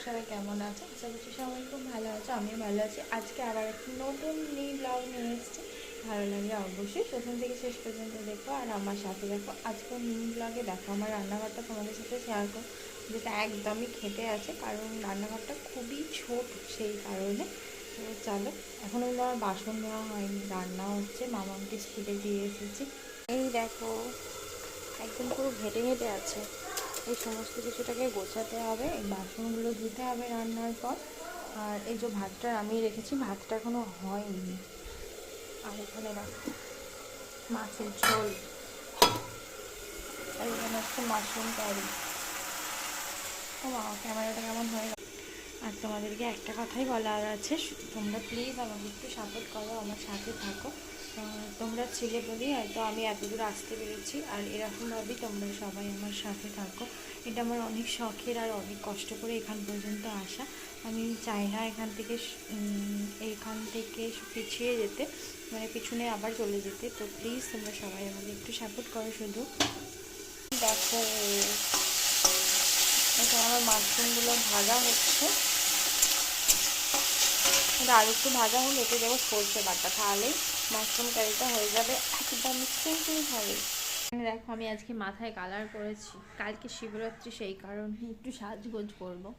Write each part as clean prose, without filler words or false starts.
সবাই কেমন আছে? আশা করছি সবাই খুব ভালো আছে, আমিও ভালো আছি। আজকে আবার একটি নতুন মিনি ব্লগ নিয়ে এসেছি। ভালো লাগলে অবশ্যই প্রথম থেকে শেষ পর্যন্ত দেখো আর আমার সাথে দেখো। আজকে মিনি ব্লগে দেখো আমার রান্নাঘরটা তোমাদের সাথে শেয়ার করো, যেটা একদমই খেতে আছে, কারণ রান্নাঘরটা খুবই ছোট সেই কারণে। তো চলো, এখনও কিন্তু আমার বাসন নেওয়া হয়নি, রান্না হচ্ছে, মামাকে স্কুলে দিয়ে এসেছি। এই দেখো, একদম পুরো ঘেটে ঘেটে আছে। এই সমস্ত কিছুটাকে গোছাতে হবে, এই বাসনগুলো ধুতে হবে রান্নার পর। আর এই যে ভাতটা আমি রেখেছি, ভাতটা এখনো হয়নি। আর এখানে রাখো মাছের ঝোল, আর এখানে হচ্ছে মাশরুম কারি। ও মা, ক্যামেরাটা কেমন হয়ে গেল। আর তোমাদেরকে একটা কথাই বলার আছে, তোমরা প্লিজ আমাকে একটু সাপোর্ট করো, আমার সাথে থাকো। তোমরা ছিলে বলেই হয়তো আমি এতদূর আসতে পেরেছি, আর এরকমভাবেই তোমরা সবাই আমার সাথে থাকো। এটা আমার অনেক শখের আর অনেক কষ্ট করে এখান পর্যন্ত আসা। আমি চাই না এখান থেকে পিছিয়ে যেতে, মানে পিছনে আবার চলে যেতে। তো প্লিজ তোমরা সবাই আমাকে একটু সাপোর্ট করো শুধু। দেখো, এখন আমার মাশরুমগুলো ভাজা হচ্ছে। এটা আর একটু ভাজা হলে এতে দেবো সরষে বাটা, তাহলেই মাশরুম কারিটা হয়ে যাবে একদম সিম্পলভাবে। দেখো, আমি আজকে মাথায় কালার করেছি, কালকে শিবরাত্রি, সেই কারণে একটু সাজগোজ করবো।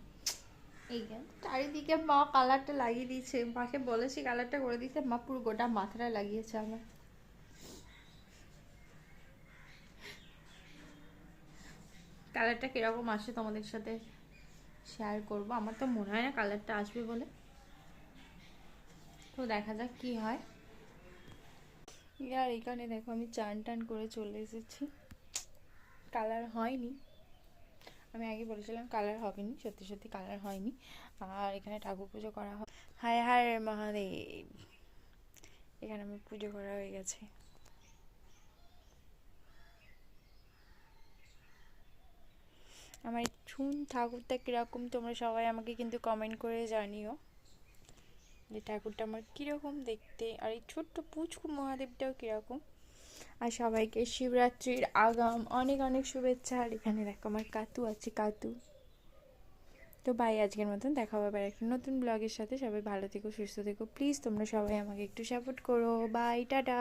এই চারিদিকে মা কালারটা লাগিয়ে দিয়েছে, মাকে বলেছি কালারটা করে দিতে, মা পুরো গোটা মাথাটা লাগিয়েছে আমার। কালারটা কিরকম আসে তোমাদের সাথে শেয়ার করবো, আমার তো মনে হয় না কালারটা আসবে বলে। তো দেখা যাক কি হয়। আর এখানে দেখো, আমি চান টান করে চলে এসেছি, কালার হয়নি। আমি আগে বলেছিলাম কালার হবে নি, সত্যি সত্যি কালার হয়নি। আর এখানে ঠাকুর পুজো করা হয়, হায় হায় মহাদেব। এখানে আমার পুজো করা হয়ে গেছে। আমার ছুন ঠাকুরটা কীরকম তোমরা সবাই আমাকে কিন্তু কমেন্ট করে জানিও যে ঠাকুরটা আমার কীরকম দেখতে, আর এই ছোট্ট পুচকু মহাদেবটাও কীরকম। আর সবাইকে শিবরাত্রির আগাম অনেক অনেক শুভেচ্ছা। আর এখানে দেখো আমার কাতু আছে, কাতু। তো বাই, আজকের মতন দেখা হবে একটা নতুন ব্লগের সাথে। সবাই ভালো থেকো, সুস্থ থেকো, প্লিজ তোমরা সবাই আমাকে একটু সাপোর্ট করো। Bye, tata.